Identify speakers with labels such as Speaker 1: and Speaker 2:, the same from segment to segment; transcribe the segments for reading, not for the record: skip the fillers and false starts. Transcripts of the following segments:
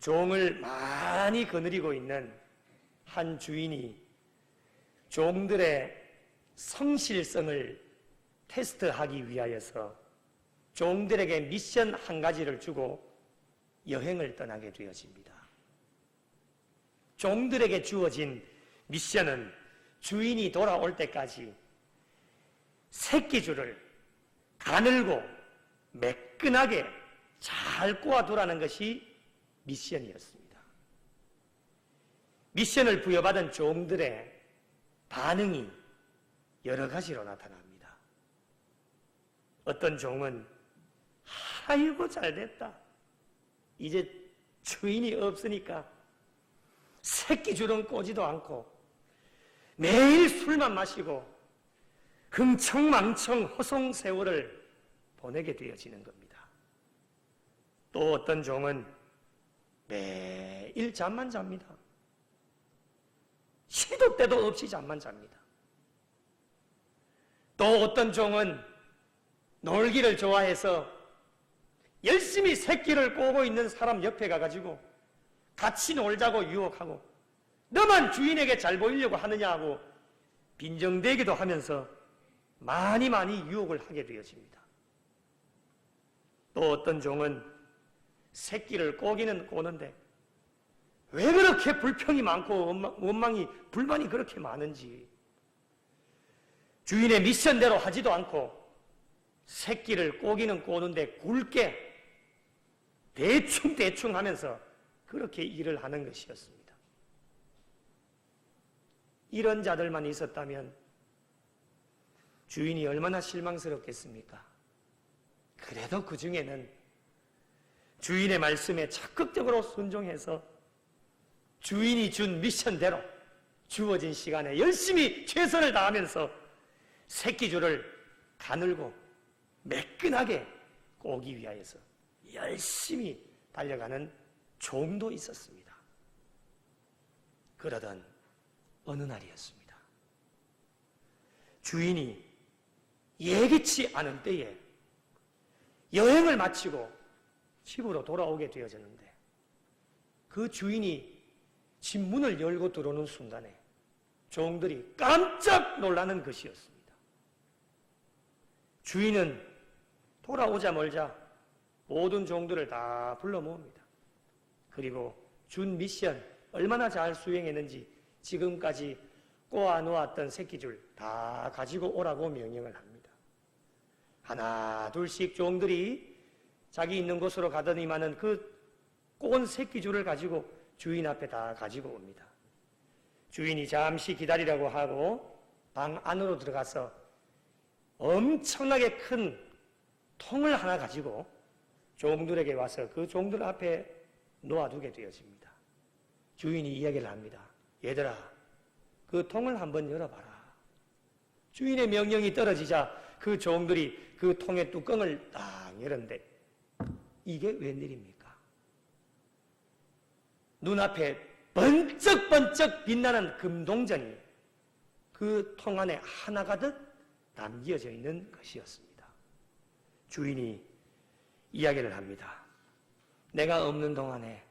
Speaker 1: 종을 많이 거느리고 있는 한 주인이 종들의 성실성을 테스트하기 위하여서 종들에게 미션 한 가지를 주고 여행을 떠나게 되어집니다. 종들에게 주어진 미션은 주인이 돌아올 때까지 새끼줄을 가늘고 매끈하게 잘 꼬아두라는 것이 미션이었습니다. 미션을 부여받은 종들의 반응이 여러 가지로 나타납니다. 어떤 종은 아이고 잘됐다. 이제 주인이 없으니까 새끼줄은 꼬지도 않고 매일 술만 마시고 흥청망청 허송세월을 보내게 되어지는 겁니다. 또 어떤 종은 매일 잠만 잡니다. 시도 때도 없이 잠만 잡니다. 또 어떤 종은 놀기를 좋아해서 열심히 새끼를 꼬고 있는 사람 옆에 가가지고 같이 놀자고 유혹하고 너만 주인에게 잘 보이려고 하느냐 하고 빈정대기도 하면서 많이 유혹을 하게 되어집니다. 또 어떤 종은 새끼를 꼬기는 꼬는데 왜 그렇게 불평이 많고 원망이 불만이 그렇게 많은지 주인의 미션대로 하지도 않고 새끼를 꼬기는 꼬는데 굵게 대충 하면서 그렇게 일을 하는 것이었습니다. 이런 자들만 있었다면 주인이 얼마나 실망스럽겠습니까? 그래도 그 중에는 주인의 말씀에 적극적으로 순종해서 주인이 준 미션대로 주어진 시간에 열심히 최선을 다하면서 새끼줄을 가늘고 매끈하게 꼬기 위하여서 열심히 달려가는 종도 있었습니다. 그러던 어느 날이었습니다. 주인이 예기치 않은 때에 여행을 마치고 집으로 돌아오게 되어졌는데 그 주인이 집 문을 열고 들어오는 순간에 종들이 깜짝 놀라는 것이었습니다. 주인은 돌아오자마자 모든 종들을 다 불러 모읍니다. 그리고 준 미션 얼마나 잘 수행했는지 지금까지 꼬아놓았던 새끼줄 다 가지고 오라고 명령을 합니다. 하나 둘씩 종들이 자기 있는 곳으로 가더니만은 그 꼬은 새끼줄을 가지고 주인 앞에 다 가지고 옵니다. 주인이 잠시 기다리라고 하고 방 안으로 들어가서 엄청나게 큰 통을 하나 가지고 종들에게 와서 그 종들 앞에 놓아두게 되어집니다. 주인이 이야기를 합니다. 얘들아, 그 통을 한번 열어봐라. 주인의 명령이 떨어지자 그 종들이 그 통의 뚜껑을 딱 열었는데 이게 웬일입니까? 눈앞에 번쩍번쩍 빛나는 금동전이 그 통 안에 하나가득 담겨져 있는 것이었습니다. 주인이 이야기를 합니다. 내가 없는 동안에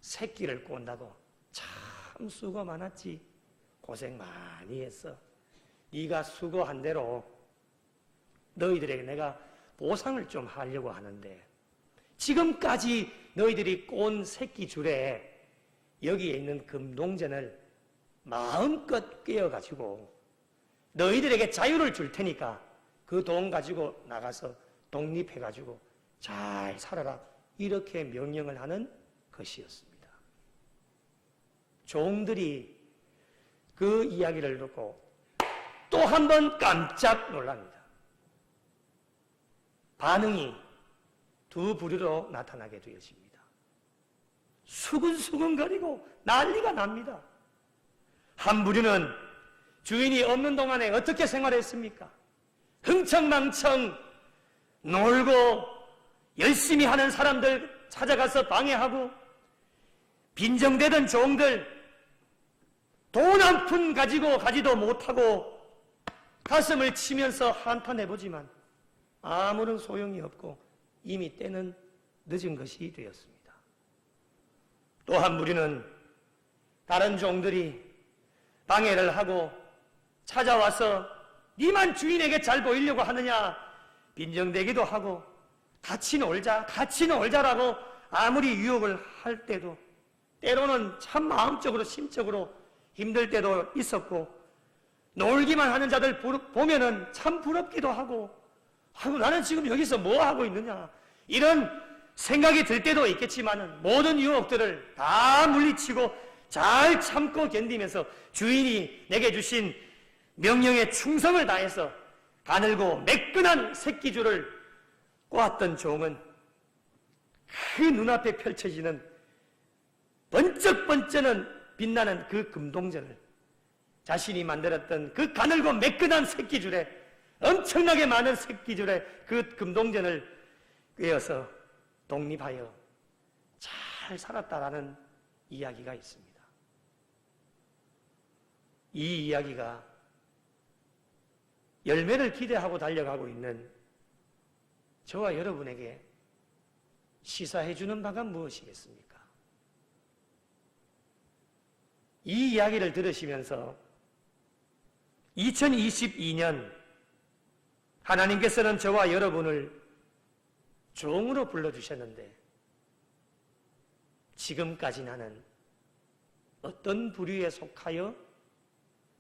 Speaker 1: 새끼를 꼰다고 참 수고 많았지. 고생 많이 했어. 네가 수고한 대로 너희들에게 내가 보상을 좀 하려고 하는데 지금까지 너희들이 꼰 새끼 줄에 여기에 있는 금동전을 마음껏 꿰어가지고 너희들에게 자유를 줄 테니까 그 돈 가지고 나가서 독립해가지고 잘 살아라. 이렇게 명령을 하는 것이었습니다. 종들이 그 이야기를 듣고 또 한 번 깜짝 놀랍니다. 반응이 두 부류로 나타나게 되어집니다. 수근수근거리고 난리가 납니다. 한 부류는 주인이 없는 동안에 어떻게 생활했습니까? 흥청망청 놀고 열심히 하는 사람들 찾아가서 방해하고 빈정대던 종들 돈 한 푼 가지고 가지도 못하고 가슴을 치면서 한탄해보지만 아무런 소용이 없고 이미 때는 늦은 것이 되었습니다. 또한 무리는 다른 종들이 방해를 하고 찾아와서 니만 주인에게 잘 보이려고 하느냐 빈정대기도 하고 같이 놀자라고 아무리 유혹을 할 때도 때로는 참 마음적으로 심적으로 힘들 때도 있었고 놀기만 하는 자들 보면은 참 부럽기도 하고 나는 지금 여기서 뭐 하고 있느냐 이런 생각이 들 때도 있겠지만 모든 유혹들을 다 물리치고 잘 참고 견디면서 주인이 내게 주신 명령에 충성을 다해서 가늘고 매끈한 새끼줄을 꼬았던 종은 그 눈앞에 펼쳐지는 번쩍번쩍은 빛나는 그 금동전을 자신이 만들었던 그 가늘고 매끈한 새끼줄에 엄청나게 많은 새끼줄에 그 금동전을 꿰어서 독립하여 잘 살았다라는 이야기가 있습니다. 이 이야기가 열매를 기대하고 달려가고 있는 저와 여러분에게 시사해주는 바가 무엇이겠습니까? 이 이야기를 들으시면서 2022년 하나님께서는 저와 여러분을 종으로 불러주셨는데 지금까지 나는 어떤 부류에 속하여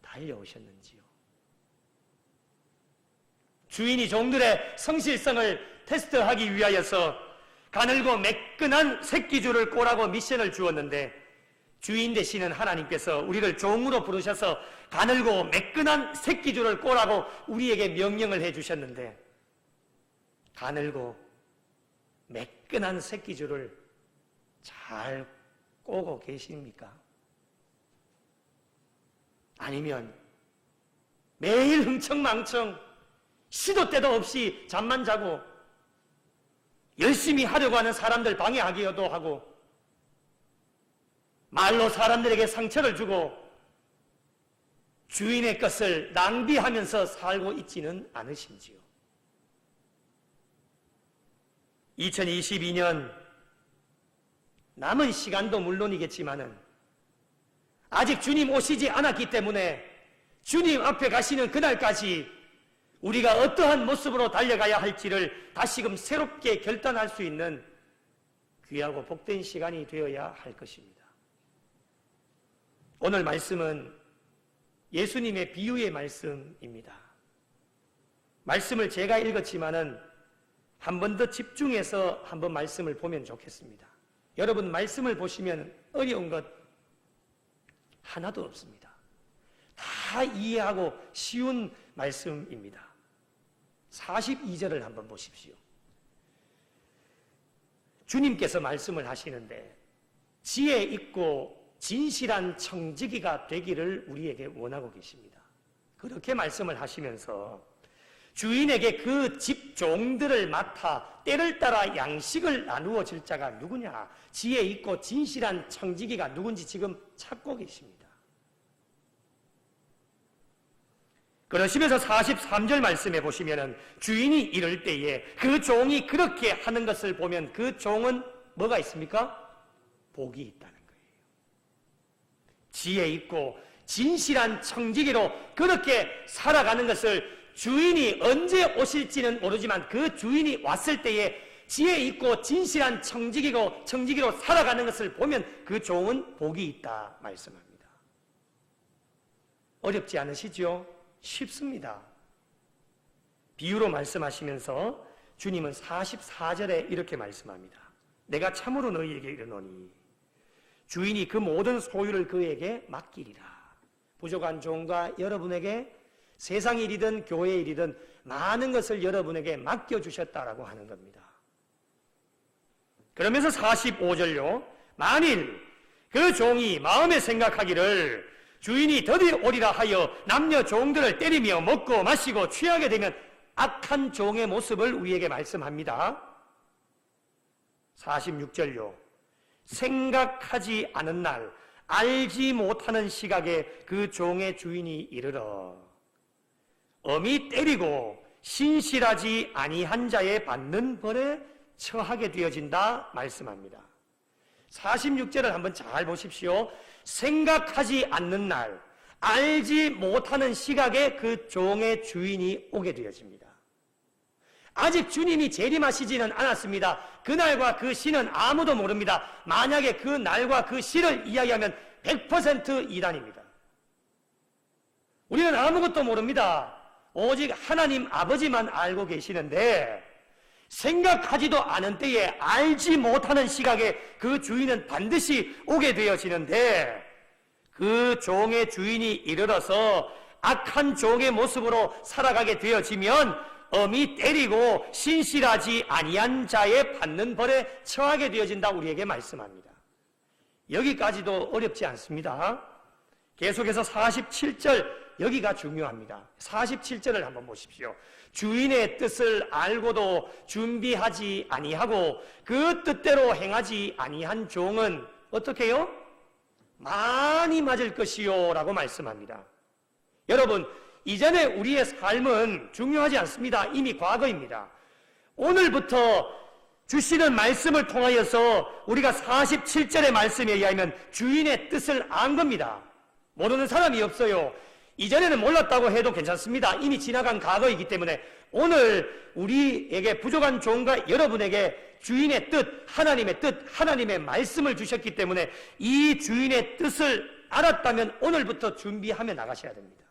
Speaker 1: 달려오셨는지요? 주인이 종들의 성실성을 테스트하기 위하여서 가늘고 매끈한 새끼줄을 꼬라고 미션을 주었는데 주인 되시는 하나님께서 우리를 종으로 부르셔서 가늘고 매끈한 새끼줄을 꼬라고 우리에게 명령을 해주셨는데 가늘고 매끈한 새끼줄을 잘 꼬고 계십니까? 아니면 매일 흥청망청 시도 때도 없이 잠만 자고 열심히 하려고 하는 사람들 방해하기도 하고 말로 사람들에게 상처를 주고 주인의 것을 낭비하면서 살고 있지는 않으신지요? 2022년 남은 시간도 물론이겠지만은 아직 주님 오시지 않았기 때문에 주님 앞에 가시는 그날까지 우리가 어떠한 모습으로 달려가야 할지를 다시금 새롭게 결단할 수 있는 귀하고 복된 시간이 되어야 할 것입니다. 오늘 말씀은 예수님의 비유의 말씀입니다. 말씀을 제가 읽었지만은 한 번 더 집중해서 한번 말씀을 보면 좋겠습니다. 여러분 말씀을 보시면 어려운 것 하나도 없습니다. 다 이해하고 쉬운 말씀입니다. 42절을 한번 보십시오. 주님께서 말씀을 하시는데 지혜 있고 진실한 청지기가 되기를 우리에게 원하고 계십니다. 그렇게 말씀을 하시면서 주인에게 그 집 종들을 맡아 때를 따라 양식을 나누어 줄 자가 누구냐? 지혜 있고 진실한 청지기가 누군지 지금 찾고 계십니다. 그러시면서 43절 말씀해 보시면은 주인이 이럴 때에 그 종이 그렇게 하는 것을 보면 그 종은 뭐가 있습니까? 복이 있다는 거예요. 지혜 있고 진실한 청지기로 그렇게 살아가는 것을 주인이 언제 오실지는 모르지만 그 주인이 왔을 때에 지혜 있고 진실한 청지기로 살아가는 것을 보면 그 종은 복이 있다 말씀합니다. 어렵지 않으시죠? 쉽습니다. 비유로 말씀하시면서 주님은 44절에 이렇게 말씀합니다. 내가 참으로 너희에게 이르노니 주인이 그 모든 소유를 그에게 맡기리라. 부족한 종과 여러분에게 세상 일이든 교회 일이든 많은 것을 여러분에게 맡겨주셨다라고 하는 겁니다. 그러면서 45절요. 만일 그 종이 마음에 생각하기를 주인이 더디 오리라 하여 남녀 종들을 때리며 먹고 마시고 취하게 되면 악한 종의 모습을 우리에게 말씀합니다. 46절요. 생각하지 않은 날 알지 못하는 시각에 그 종의 주인이 이르러 엄히 때리고 신실하지 아니한 자의 받는 벌에 처하게 되어진다 말씀합니다. 46절을 한번 잘 보십시오. 생각하지 않는 날, 알지 못하는 시각에 그 종의 주인이 오게 되어집니다. 아직 주님이 재림하시지는 않았습니다. 그날과 그 시는 아무도 모릅니다. 만약에 그 날과 그 시를 이야기하면 100% 이단입니다. 우리는 아무것도 모릅니다. 오직 하나님 아버지만 알고 계시는데 생각하지도 않은 때에 알지 못하는 시각에 그 주인은 반드시 오게 되어지는데 그 종의 주인이 이르러서 악한 종의 모습으로 살아가게 되어지면 엄히 때리고 신실하지 아니한 자의 받는 벌에 처하게 되어진다 우리에게 말씀합니다. 여기까지도 어렵지 않습니다. 계속해서 47절 여기가 중요합니다. 47절을 한번 보십시오. 주인의 뜻을 알고도 준비하지 아니하고 그 뜻대로 행하지 아니한 종은 어떻게 해요? 많이 맞을 것이요 라고 말씀합니다. 여러분, 이전에 우리의 삶은 중요하지 않습니다. 이미 과거입니다. 오늘부터 주시는 말씀을 통하여서 우리가 47절의 말씀에 의하면 주인의 뜻을 안 겁니다. 모르는 사람이 없어요. 이전에는 몰랐다고 해도 괜찮습니다. 이미 지나간 과거이기 때문에 오늘 우리에게 부족한 종과 여러분에게 주인의 뜻, 하나님의 말씀을 주셨기 때문에 이 주인의 뜻을 알았다면 오늘부터 준비하며 나가셔야 됩니다.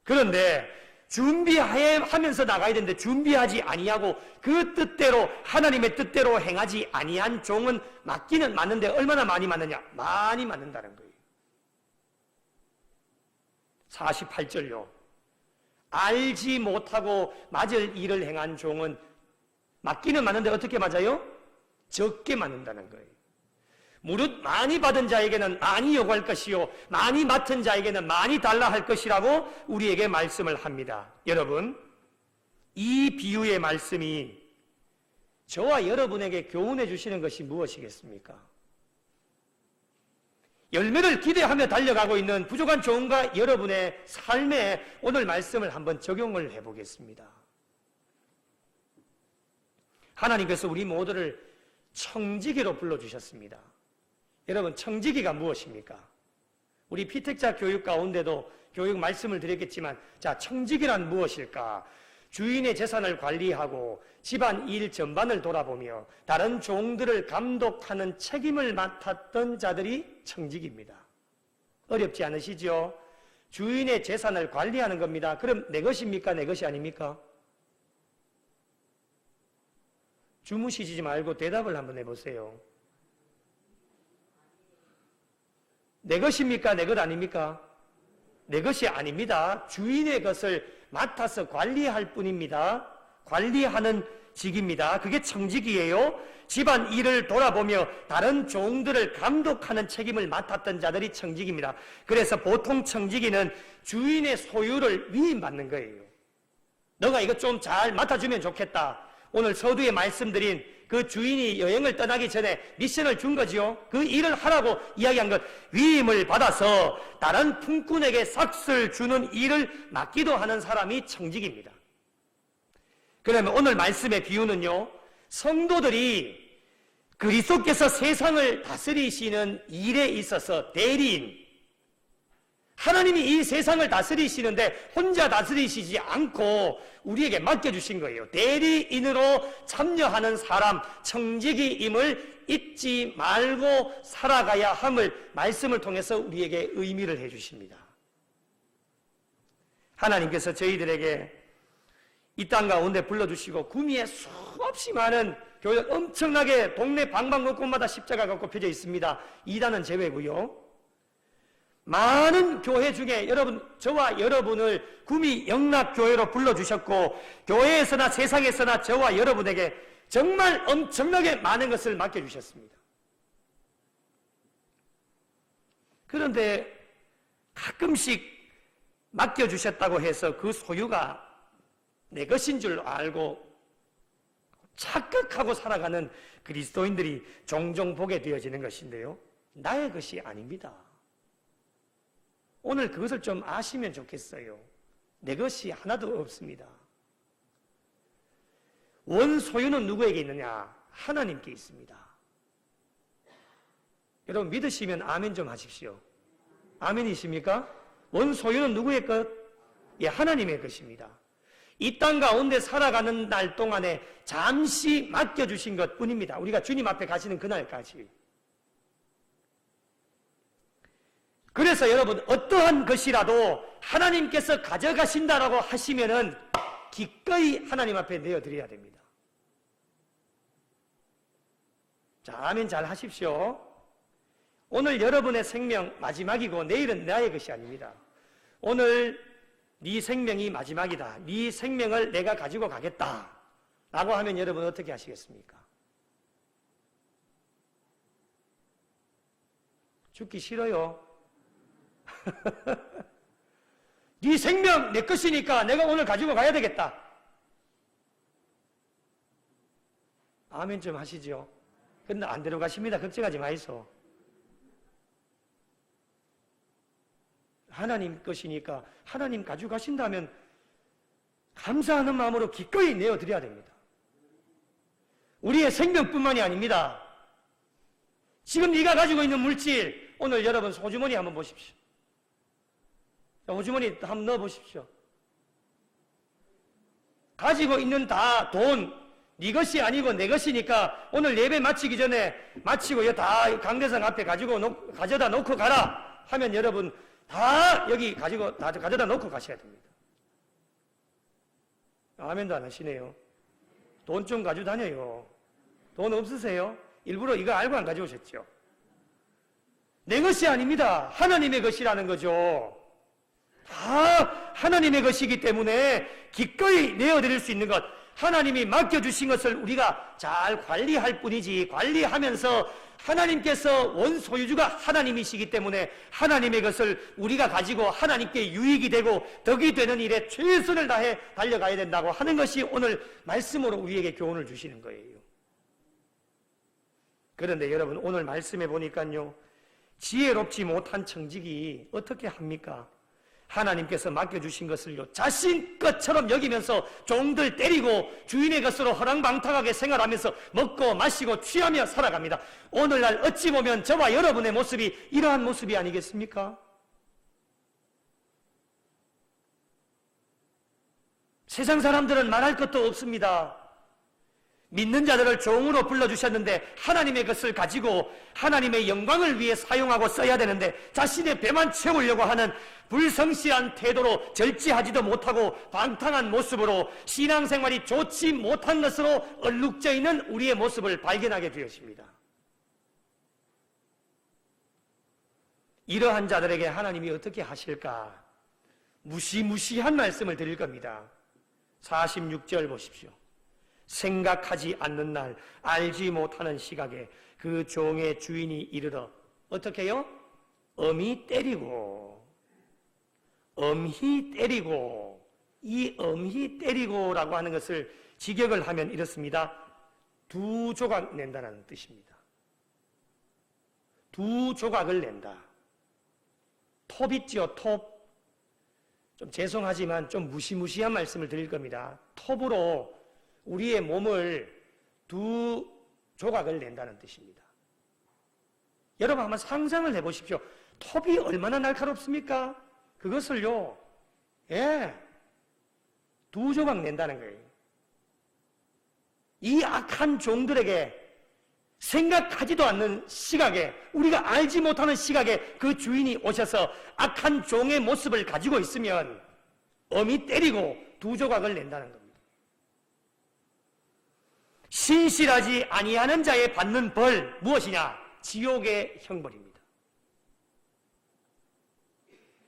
Speaker 1: 그런데 준비하면서 나가야 되는데 준비하지 아니하고 그 뜻대로 하나님의 뜻대로 행하지 아니한 종은 맞기는 맞는데 얼마나 많이 맞느냐? 많이 맞는다는 거예요. 48절요. 알지 못하고 맞을 일을 행한 종은 맞기는 맞는데 어떻게 맞아요? 적게 맞는다는 거예요. 무릇 많이 받은 자에게는 많이 요구할 것이요 많이 맡은 자에게는 많이 달라 할 것이라고 우리에게 말씀을 합니다. 여러분, 이 비유의 말씀이 저와 여러분에게 교훈해 주시는 것이 무엇이겠습니까? 열매를 기대하며 달려가고 있는 부족한 종과 여러분의 삶에 오늘 말씀을 한번 적용을 해보겠습니다. 하나님께서 우리 모두를 청지기로 불러주셨습니다. 여러분, 청지기가 무엇입니까? 우리 피택자 교육 가운데도 교육 말씀을 드렸겠지만, 자, 청지기란 무엇일까? 주인의 재산을 관리하고 집안 일 전반을 돌아보며 다른 종들을 감독하는 책임을 맡았던 자들이 청지기입니다. 어렵지 않으시죠? 주인의 재산을 관리하는 겁니다. 그럼 내 것입니까? 내 것이 아닙니까? 주무시지 말고 대답을 한번 해보세요. 내 것입니까? 내 것 아닙니까? 내 것이 아닙니다. 주인의 것을 맡아서 관리할 뿐입니다. 관리하는 직입니다. 그게 청지기예요. 집안 일을 돌아보며 다른 종들을 감독하는 책임을 맡았던 자들이 청지기입니다. 그래서 보통 청지기는 주인의 소유를 위임받는 거예요. 너가 이거 좀 잘 맡아주면 좋겠다. 오늘 서두에 말씀드린 그 주인이 여행을 떠나기 전에 미션을 준 거지요. 그 일을 하라고 이야기한 것, 위임을 받아서 다른 품꾼에게 삭슬 주는 일을 맡기도 하는 사람이 청직입니다. 그러면 오늘 말씀의 비유는요, 성도들이 그리스도께서 세상을 다스리시는 일에 있어서 대리인, 하나님이 이 세상을 다스리시는데 혼자 다스리시지 않고 우리에게 맡겨주신 거예요. 대리인으로 참여하는 사람, 청지기임을 잊지 말고 살아가야 함을 말씀을 통해서 우리에게 의미를 해주십니다. 하나님께서 저희들에게 이 땅 가운데 불러주시고 구미에 수없이 많은 교회, 엄청나게 동네 방방곳곳마다 십자가가 꼽혀져 있습니다. 이단은 제외고요. 많은 교회 중에 여러분, 저와 여러분을 구미 영락교회로 불러주셨고 교회에서나 세상에서나 저와 여러분에게 정말 엄청나게 많은 것을 맡겨주셨습니다. 그런데 가끔씩 맡겨주셨다고 해서 그 소유가 내 것인 줄 알고 착각하고 살아가는 그리스도인들이 종종 보게 되어지는 것인데요, 나의 것이 아닙니다. 오늘 그것을 좀 아시면 좋겠어요. 내 것이 하나도 없습니다. 원 소유는 누구에게 있느냐? 하나님께 있습니다. 여러분 믿으시면 아멘 좀 하십시오. 아멘이십니까? 원소유는 누구의 것? 예, 하나님의 것입니다. 이 땅 가운데 살아가는 날 동안에 잠시 맡겨주신 것 뿐입니다. 우리가 주님 앞에 가시는 그날까지. 그래서 여러분 어떠한 것이라도 하나님께서 가져가신다라고 하시면은 기꺼이 하나님 앞에 내어드려야 됩니다. 자, 아멘 잘 하십시오. 오늘 여러분의 생명 마지막이고 내일은 나의 것이 아닙니다. 오늘 네 생명이 마지막이다. 네 생명을 내가 가지고 가겠다 라고 하면 여러분 어떻게 하시겠습니까? 죽기 싫어요. 네 생명 내 것이니까 내가 오늘 가지고 가야 되겠다. 아멘 좀 하시죠. 근데 안 데려가십니다. 걱정하지 마이소. 하나님 것이니까 하나님 가지고 가신다면 감사하는 마음으로 기꺼이 내어드려야 됩니다. 우리의 생명뿐만이 아닙니다. 지금 네가 가지고 있는 물질, 오늘 여러분 소주머니 한번 보십시오. 소주머니 한번 넣어보십시오. 가지고 있는 다 돈, 네 것이 아니고 내 것이니까 오늘 예배 마치기 전에 마치고 이거 다 강대상 앞에 가져다 놓고 가라 하면 여러분 다 여기 가지고 다 가져다 놓고 가셔야 됩니다. 아멘도 안 하시네요. 돈 좀 가지고 다녀요. 돈 없으세요? 일부러 이거 알고 안 가져오셨죠? 내 것이 아닙니다. 하나님의 것이라는 거죠. 다 하나님의 것이기 때문에 기꺼이 내어드릴 수 있는 것, 하나님이 맡겨주신 것을 우리가 잘 관리할 뿐이지, 관리하면서 하나님께서 원소유주가 하나님이시기 때문에 하나님의 것을 우리가 가지고 하나님께 유익이 되고 덕이 되는 일에 최선을 다해 달려가야 된다고 하는 것이 오늘 말씀으로 우리에게 교훈을 주시는 거예요. 그런데 여러분 오늘 말씀해 보니까요, 지혜롭지 못한 청직이 어떻게 합니까? 하나님께서 맡겨주신 것을요 자신 것처럼 여기면서 종들 때리고 주인의 것으로 허랑방탕하게 생활하면서 먹고 마시고 취하며 살아갑니다. 오늘날 어찌 보면 저와 여러분의 모습이 이러한 모습이 아니겠습니까? 세상 사람들은 말할 것도 없습니다. 믿는 자들을 종으로 불러주셨는데 하나님의 것을 가지고 하나님의 영광을 위해 사용하고 써야 되는데 자신의 배만 채우려고 하는 불성실한 태도로 절제하지도 못하고 방탕한 모습으로 신앙생활이 좋지 못한 것으로 얼룩져 있는 우리의 모습을 발견하게 되었습니다. 이러한 자들에게 하나님이 어떻게 하실까? 무시무시한 말씀을 드릴 겁니다. 46절 보십시오. 생각하지 않는 날, 알지 못하는 시각에 그 종의 주인이 이르러 어떻게 해요? 엄히 때리고, 이 엄히 때리고라고 하는 것을 직역을 하면 이렇습니다. 두 조각 낸다는 뜻입니다. 두 조각을 낸다. 톱 있죠, 톱. 좀 죄송하지만 좀 무시무시한 말씀을 드릴 겁니다. 톱으로 우리의 몸을 두 조각을 낸다는 뜻입니다. 여러분 한번 상상을 해보십시오. 톱이 얼마나 날카롭습니까? 그것을요, 두 조각 낸다는 거예요. 이 악한 종들에게 생각하지도 않는 시각에, 우리가 알지 못하는 시각에 그 주인이 오셔서 악한 종의 모습을 가지고 있으면 엄히 때리고 두 조각을 낸다는 겁니다. 신실하지 아니하는 자에 받는 벌 무엇이냐? 지옥의 형벌입니다.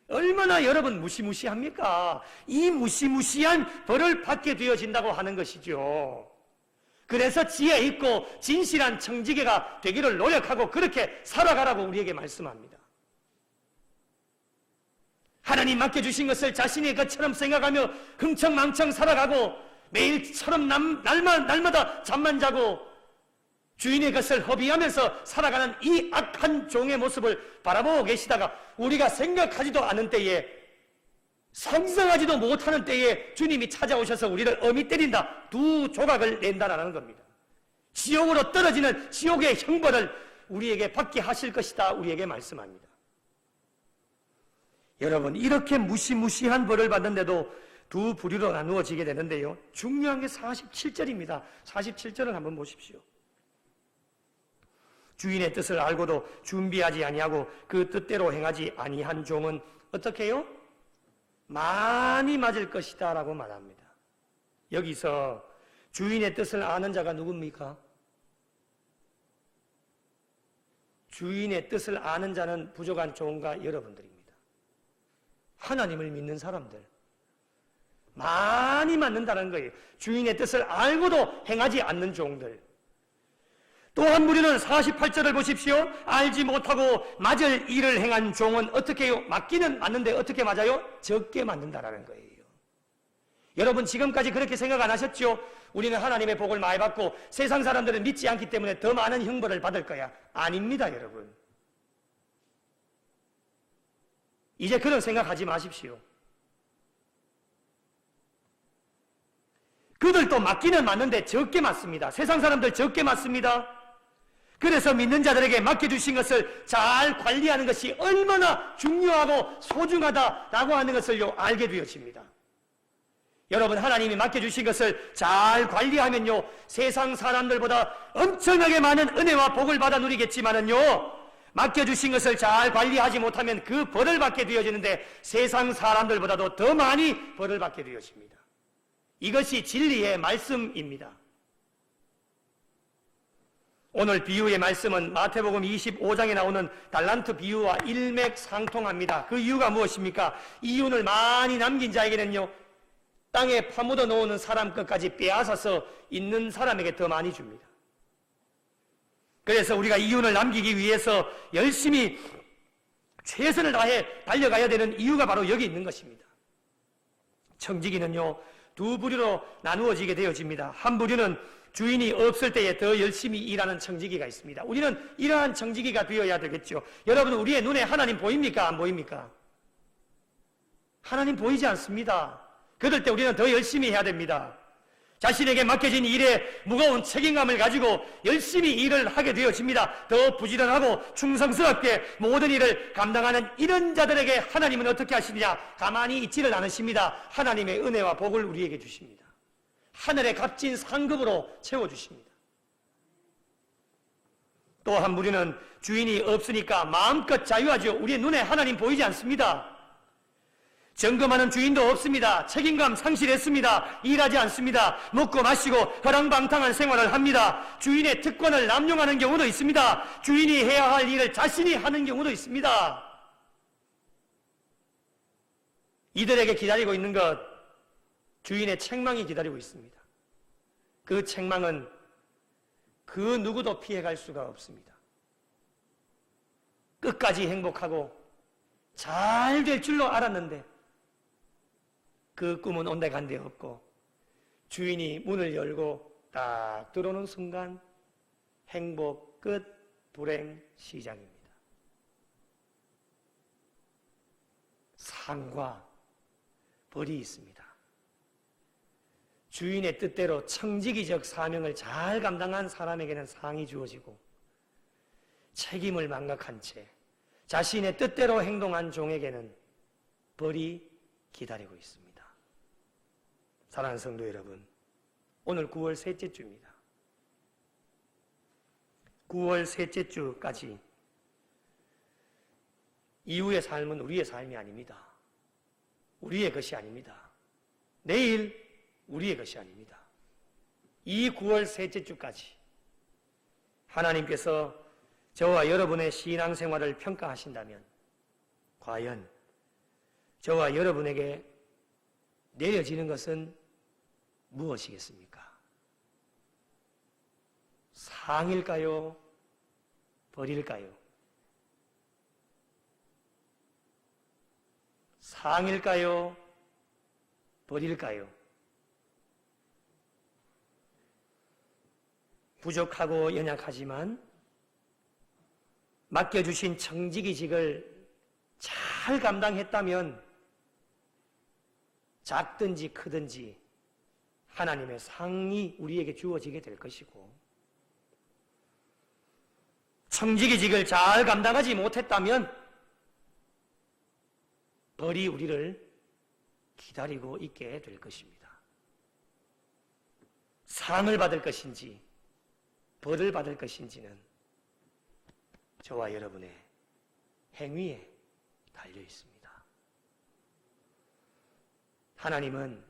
Speaker 1: 얼마나 여러분 무시무시합니까? 이 무시무시한 벌을 받게 되어진다고 하는 것이죠. 그래서 지혜 있고 진실한 청지기가 되기를 노력하고 그렇게 살아가라고 우리에게 말씀합니다. 하나님 맡겨주신 것을 자신의 것처럼 생각하며 흥청망청 살아가고 매일처럼 날마다 잠만 자고 주인의 것을 허비하면서 살아가는 이 악한 종의 모습을 바라보고 계시다가 우리가 생각하지도 않은 때에, 상상하지도 못하는 때에 주님이 찾아오셔서 우리를 엄히 때린다, 두 조각을 낸다라는 겁니다. 지옥으로 떨어지는 지옥의 형벌을 우리에게 받게 하실 것이다 우리에게 말씀합니다. 여러분, 이렇게 무시무시한 벌을 받는데도 두 부류로 나누어지게 되는데요, 중요한 게 47절입니다. 47절을 한번 보십시오. 주인의 뜻을 알고도 준비하지 아니하고 그 뜻대로 행하지 아니한 종은 어떻게 해요? 많이 맞을 것이다 라고 말합니다. 여기서 주인의 뜻을 아는 자가 누굽니까? 주인의 뜻을 아는 자는 부족한 종과 여러분들입니다. 하나님을 믿는 사람들, 많이 맞는다는 거예요. 주인의 뜻을 알고도 행하지 않는 종들. 또 한 무리는 48절을 보십시오. 알지 못하고 맞을 일을 행한 종은 어떻게 해요? 맞기는 맞는데 어떻게 맞아요? 적게 맞는다라는 거예요. 여러분, 지금까지 그렇게 생각 안 하셨죠? 우리는 하나님의 복을 많이 받고 세상 사람들은 믿지 않기 때문에 더 많은 형벌을 받을 거야. 아닙니다, 여러분. 이제 그런 생각하지 마십시오. 그들도 맞기는 맞는데 적게 맞습니다. 세상 사람들 적게 맞습니다. 그래서 믿는 자들에게 맡겨주신 것을 잘 관리하는 것이 얼마나 중요하고 소중하다라고 하는 것을요, 알게 되어집니다. 여러분, 하나님이 맡겨주신 것을 잘 관리하면요, 세상 사람들보다 엄청나게 많은 은혜와 복을 받아 누리겠지만은요, 맡겨주신 것을 잘 관리하지 못하면 그 벌을 받게 되어지는데 세상 사람들보다도 더 많이 벌을 받게 되어집니다. 이것이 진리의 말씀입니다. 오늘 비유의 말씀은 마태복음 25장에 나오는 달란트 비유와 일맥상통합니다. 그 이유가 무엇입니까? 이윤을 많이 남긴 자에게는요, 땅에 파묻어 놓는 사람 것까지 빼앗아서 있는 사람에게 더 많이 줍니다. 그래서 우리가 이윤을 남기기 위해서 열심히 최선을 다해 달려가야 되는 이유가 바로 여기 있는 것입니다. 청지기는요, 두 부류로 나누어지게 되어집니다. 한 부류는 주인이 없을 때에 더 열심히 일하는 청지기가 있습니다. 우리는 이러한 청지기가 되어야 되겠죠. 여러분, 우리의 눈에 하나님 보입니까? 안 보입니까? 하나님 보이지 않습니다. 그럴 때 우리는 더 열심히 해야 됩니다. 자신에게 맡겨진 일에 무거운 책임감을 가지고 열심히 일을 하게 되어집니다. 더 부지런하고 충성스럽게 모든 일을 감당하는 이런 자들에게 하나님은 어떻게 하시느냐? 가만히 있지를 않으십니다. 하나님의 은혜와 복을 우리에게 주십니다. 하늘의 값진 상급으로 채워주십니다. 또 한 무리는 주인이 없으니까 마음껏 자유하죠. 우리의 눈에 하나님 보이지 않습니다. 점검하는 주인도 없습니다. 책임감 상실했습니다. 일하지 않습니다. 먹고 마시고 허랑방탕한 생활을 합니다. 주인의 특권을 남용하는 경우도 있습니다. 주인이 해야 할 일을 자신이 하는 경우도 있습니다. 이들에게 기다리고 있는 것, 주인의 책망이 기다리고 있습니다. 그 책망은 그 누구도 피해갈 수가 없습니다. 끝까지 행복하고 잘 될 줄로 알았는데 그 꿈은 온데간데 없고 주인이 문을 열고 딱 들어오는 순간 행복 끝, 불행 시작입니다. 상과 벌이 있습니다. 주인의 뜻대로 청지기적 사명을 잘 감당한 사람에게는 상이 주어지고 책임을 망각한 채 자신의 뜻대로 행동한 종에게는 벌이 기다리고 있습니다. 사랑하는 성도 여러분, 오늘 9월 셋째 주입니다. 9월 셋째 주까지 이후의 삶은 우리의 삶이 아닙니다. 우리의 것이 아닙니다. 내일 우리의 것이 아닙니다. 이 9월 셋째 주까지 하나님께서 저와 여러분의 신앙생활을 평가하신다면 과연 저와 여러분에게 내려지는 것은 무엇이겠습니까? 상일까요? 벌일까요? 상일까요? 벌일까요? 부족하고 연약하지만 맡겨주신 청지기직을 잘 감당했다면 작든지 크든지 하나님의 상이 우리에게 주어지게 될 것이고 청지기직을 잘 감당하지 못했다면 벌이 우리를 기다리고 있게 될 것입니다. 상을 받을 것인지 벌을 받을 것인지는 저와 여러분의 행위에 달려 있습니다. 하나님은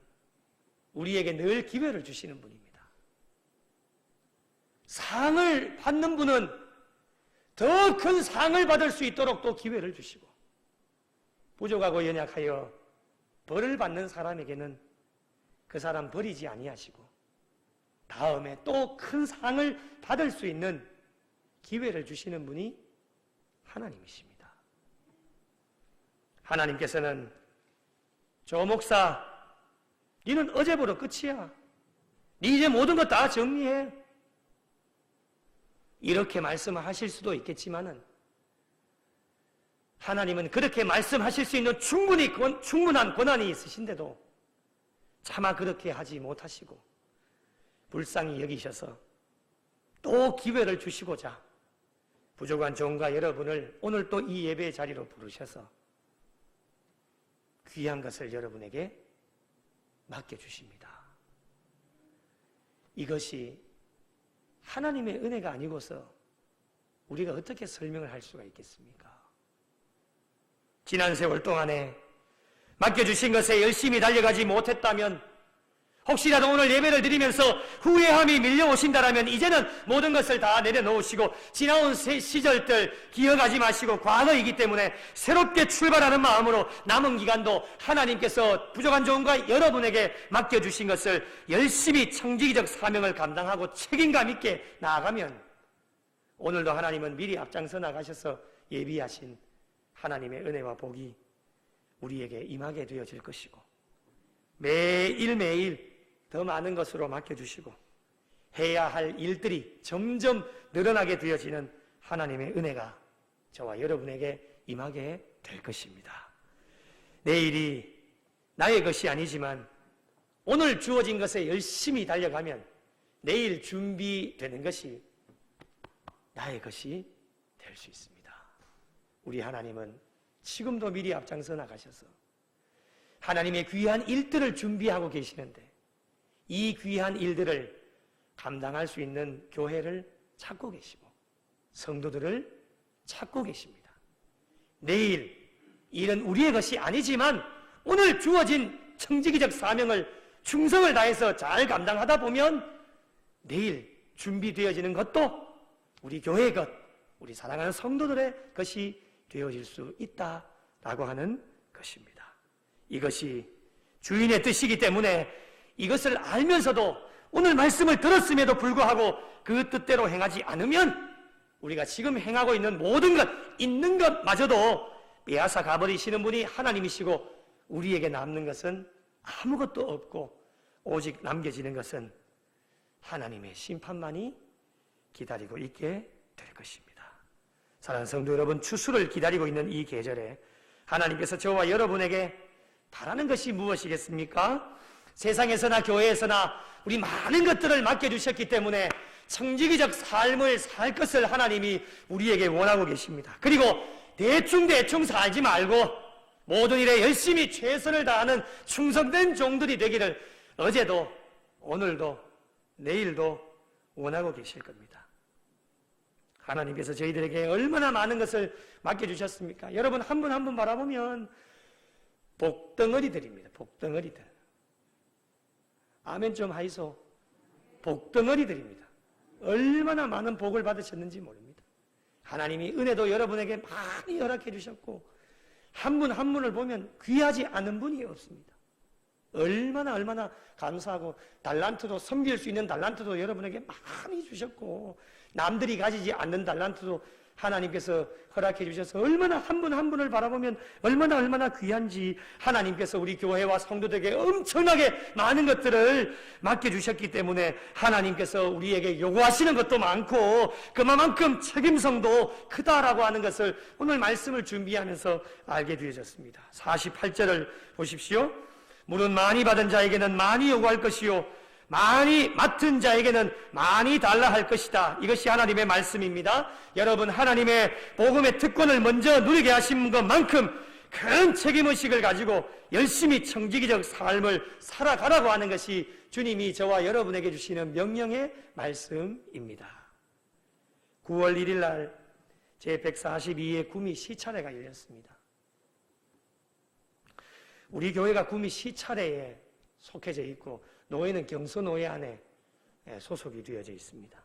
Speaker 1: 우리에게 늘 기회를 주시는 분입니다. 상을 받는 분은 더 큰 상을 받을 수 있도록 또 기회를 주시고, 부족하고 연약하여 벌을 받는 사람에게는 그 사람 버리지 아니하시고 다음에 또 큰 상을 받을 수 있는 기회를 주시는 분이 하나님이십니다. 하나님께서는 조 목사, 니는 어제부로 끝이야. 니 이제 모든 것 다 정리해. 이렇게 말씀하실 수도 있겠지만은 하나님은 그렇게 말씀하실 수 있는 충분한 권한이 있으신데도 차마 그렇게 하지 못하시고 불쌍히 여기셔서 또 기회를 주시고자 부족한 종과 여러분을 오늘 또 이 예배의 자리로 부르셔서 귀한 것을 여러분에게 맡겨주십니다. 이것이 하나님의 은혜가 아니고서 우리가 어떻게 설명을 할 수가 있겠습니까? 지난 세월 동안에 맡겨주신 것에 열심히 달려가지 못했다면, 혹시라도 오늘 예배를 드리면서 후회함이 밀려오신다라면 이제는 모든 것을 다 내려놓으시고 지나온 시절들 기억하지 마시고 과거이기 때문에 새롭게 출발하는 마음으로 남은 기간도 하나님께서 부족한 종과 여러분에게 맡겨주신 것을 열심히 청지기적 사명을 감당하고 책임감 있게 나아가면 오늘도 하나님은 미리 앞장서 나가셔서 예비하신 하나님의 은혜와 복이 우리에게 임하게 되어질 것이고 매일매일 더 많은 것으로 맡겨주시고 해야 할 일들이 점점 늘어나게 되어지는 하나님의 은혜가 저와 여러분에게 임하게 될 것입니다. 내일이 나의 것이 아니지만 오늘 주어진 것에 열심히 달려가면 내일 준비되는 것이 나의 것이 될 수 있습니다. 우리 하나님은 지금도 미리 앞장서 나가셔서 하나님의 귀한 일들을 준비하고 계시는데 이 귀한 일들을 감당할 수 있는 교회를 찾고 계시고 성도들을 찾고 계십니다. 내일 일은 우리의 것이 아니지만 오늘 주어진 청지기적 사명을 충성을 다해서 잘 감당하다 보면 내일 준비되어지는 것도 우리 교회의 것, 우리 사랑하는 성도들의 것이 되어질 수 있다라고 하는 것입니다. 이것이 주인의 뜻이기 때문에 이것을 알면서도 오늘 말씀을 들었음에도 불구하고 그 뜻대로 행하지 않으면 우리가 지금 행하고 있는 모든 것, 있는 것마저도 빼앗아 가버리시는 분이 하나님이시고 우리에게 남는 것은 아무것도 없고 오직 남겨지는 것은 하나님의 심판만이 기다리고 있게 될 것입니다. 사랑하는 성도 여러분, 추수를 기다리고 있는 이 계절에 하나님께서 저와 여러분에게 바라는 것이 무엇이겠습니까? 세상에서나 교회에서나 우리 많은 것들을 맡겨주셨기 때문에 청지기적 삶을 살 것을 하나님이 우리에게 원하고 계십니다. 그리고 대충 살지 말고 모든 일에 열심히 최선을 다하는 충성된 종들이 되기를 어제도 오늘도 내일도 원하고 계실 겁니다. 하나님께서 저희들에게 얼마나 많은 것을 맡겨주셨습니까? 여러분 한 분 한 분 바라보면 복덩어리들입니다. 복덩어리들. 아멘 좀 하이소. 복덩어리들입니다. 얼마나 많은 복을 받으셨는지 모릅니다. 하나님이 은혜도 여러분에게 많이 허락해 주셨고 한 분 한 분을 보면 귀하지 않은 분이 없습니다. 얼마나 감사하고 달란트도 섬길 수 있는 달란트도 여러분에게 많이 주셨고 남들이 가지지 않는 달란트도 하나님께서 허락해 주셔서 얼마나 한 분 한 분을 바라보면 얼마나 귀한지 하나님께서 우리 교회와 성도들에게 엄청나게 많은 것들을 맡겨주셨기 때문에 하나님께서 우리에게 요구하시는 것도 많고 그만큼 책임성도 크다라고 하는 것을 오늘 말씀을 준비하면서 알게 되어졌습니다. 48절을 보십시오. 물은 많이 받은 자에게는 많이 요구할 것이요 많이 맡은 자에게는 많이 달라 할 것이다. 이것이 하나님의 말씀입니다. 여러분, 하나님의 복음의 특권을 먼저 누리게 하신 것만큼 큰 책임의식을 가지고 열심히 청지기적 삶을 살아가라고 하는 것이 주님이 저와 여러분에게 주시는 명령의 말씀입니다. 9월 1일 날 제142회 구미 시차례가 열렸습니다. 우리 교회가 구미 시차례에 속해져 있고 노회는 경서노회 안에 소속이 되어져 있습니다.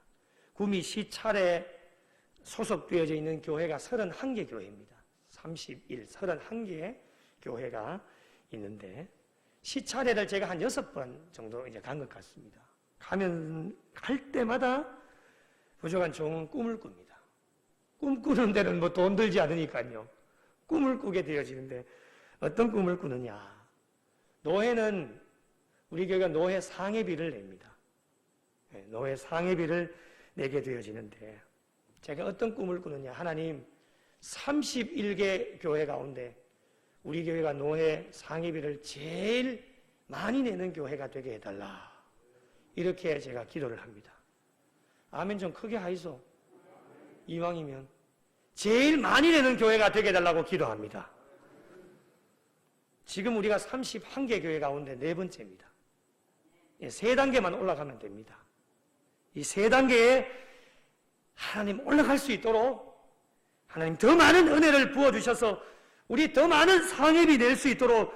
Speaker 1: 구미 시차례 소속되어져 있는 교회가 31개 교회입니다. 31개의 교회가 있는데 시차례를 제가 한 6번 정도 이제 간 것 같습니다. 갈 때마다 부족한 종은 꿈을 꿉니다. 꿈 꾸는 데는 뭐 돈 들지 않으니까요. 꿈을 꾸게 되어지는데 어떤 꿈을 꾸느냐. 노회는 우리 교회가 노회 상해비를 냅니다. 노회 상해비를 내게 되어지는데 제가 어떤 꿈을 꾸느냐. 하나님 31개 교회 가운데 우리 교회가 노회 상해비를 제일 많이 내는 교회가 되게 해달라. 이렇게 제가 기도를 합니다. 아멘 좀 크게 하이소. 이왕이면 제일 많이 내는 교회가 되게 해달라고 기도합니다. 지금 우리가 31개 교회 가운데 4번째입니다. 3단계만 올라가면 됩니다. 이 3단계에 하나님 올라갈 수 있도록 하나님 더 많은 은혜를 부어주셔서 우리 더 많은 상해비 낼 수 있도록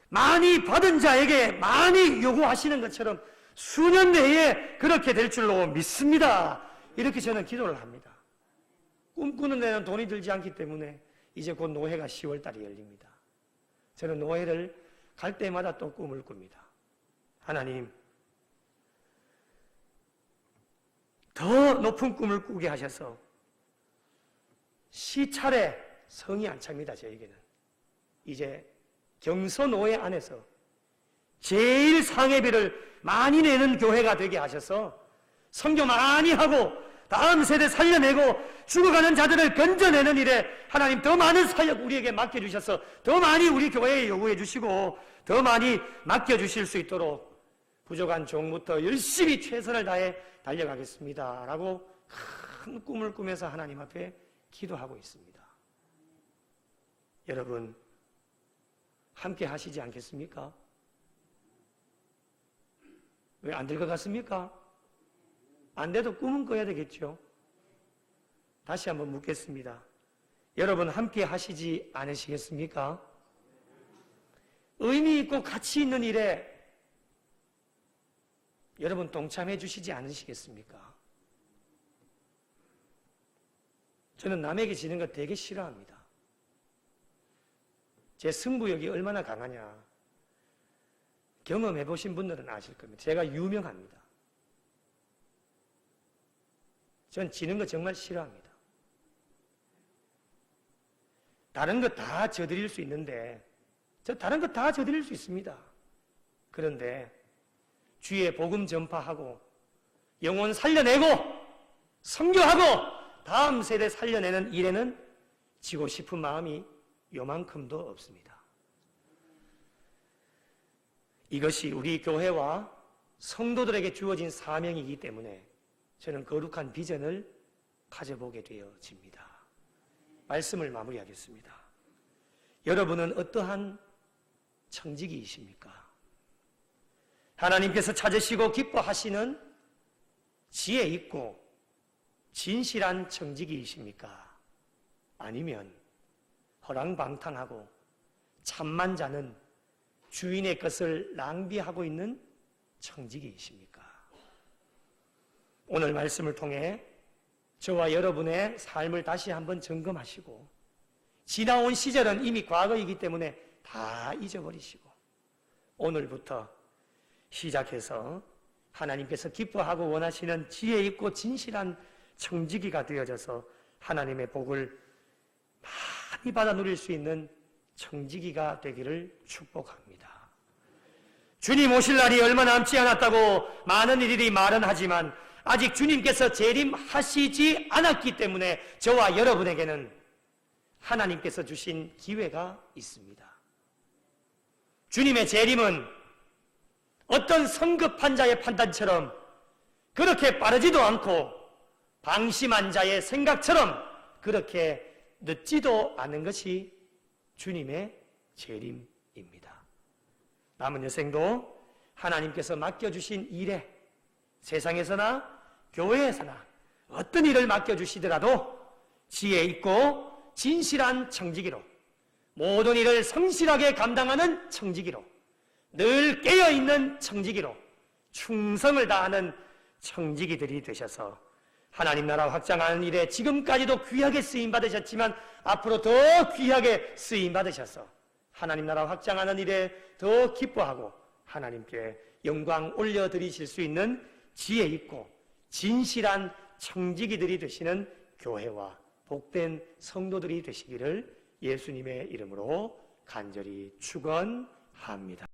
Speaker 1: 많이 받은 자에게 많이 요구하시는 것처럼 수년 내에 그렇게 될 줄로 믿습니다. 이렇게 저는 기도를 합니다. 꿈꾸는 데는 돈이 들지 않기 때문에 이제 곧 노회가 10월 달에 열립니다. 저는 노회를 갈 때마다 또 꿈을 꿉니다. 하나님, 더 높은 꿈을 꾸게 하셔서 시차례 성이 안 찹니다. 저에게는 이제 경서노회 안에서 제일 상해비를 많이 내는 교회가 되게 하셔서 선교 많이 하고 다음 세대 살려내고 죽어가는 자들을 건져내는 일에 하나님 더 많은 사역 우리에게 맡겨주셔서 더 많이 우리 교회에 요구해 주시고 더 많이 맡겨주실 수 있도록 부족한 종부터 열심히 최선을 다해 달려가겠습니다 라고 큰 꿈을 꾸면서 하나님 앞에 기도하고 있습니다. 여러분 함께 하시지 않겠습니까? 왜 안 될 것 같습니까? 안 돼도 꿈은 꿔야 되겠죠. 다시 한번 묻겠습니다. 여러분 함께 하시지 않으시겠습니까? 의미 있고 가치 있는 일에 여러분 동참해 주시지 않으시겠습니까? 저는 남에게 지는 거 되게 싫어합니다. 제 승부욕이 얼마나 강하냐 경험해 보신 분들은 아실 겁니다. 제가 유명합니다. 전 지는 거 정말 싫어합니다. 다른 거 다 져드릴 수 있는데 저 다른 거 다 져드릴 수 있습니다. 그런데 주의 복음 전파하고 영혼 살려내고 선교하고 다음 세대 살려내는 일에는 지고 싶은 마음이 요만큼도 없습니다. 이것이 우리 교회와 성도들에게 주어진 사명이기 때문에 저는 거룩한 비전을 가져보게 되어집니다. 말씀을 마무리하겠습니다. 여러분은 어떠한 청지기이십니까? 하나님께서 찾으시고 기뻐하시는 지혜 있고 진실한 청지기이십니까? 아니면 허랑방탕하고 잠만 자는 주인의 것을 낭비하고 있는 청지기이십니까? 오늘 말씀을 통해 저와 여러분의 삶을 다시 한번 점검하시고 지나온 시절은 이미 과거이기 때문에 다 잊어버리시고 오늘부터 시작해서 하나님께서 기뻐하고 원하시는 지혜 있고 진실한 청지기가 되어져서 하나님의 복을 많이 받아 누릴 수 있는 청지기가 되기를 축복합니다. 주님 오실 날이 얼마 남지 않았다고 많은 이들이 말은 하지만 아직 주님께서 재림하시지 않았기 때문에 저와 여러분에게는 하나님께서 주신 기회가 있습니다. 주님의 재림은 어떤 성급한 자의 판단처럼 그렇게 빠르지도 않고 방심한 자의 생각처럼 그렇게 늦지도 않은 것이 주님의 재림입니다. 남은 여생도 하나님께서 맡겨주신 일에 세상에서나 교회에서나 어떤 일을 맡겨주시더라도 지혜 있고 진실한 청지기로 모든 일을 성실하게 감당하는 청지기로 늘 깨어있는 청지기로 충성을 다하는 청지기들이 되셔서 하나님 나라 확장하는 일에 지금까지도 귀하게 쓰임받으셨지만 앞으로 더 귀하게 쓰임받으셔서 하나님 나라 확장하는 일에 더 기뻐하고 하나님께 영광 올려드리실 수 있는 지혜 있고 진실한 청지기들이 되시는 교회와 복된 성도들이 되시기를 예수님의 이름으로 간절히 축원합니다.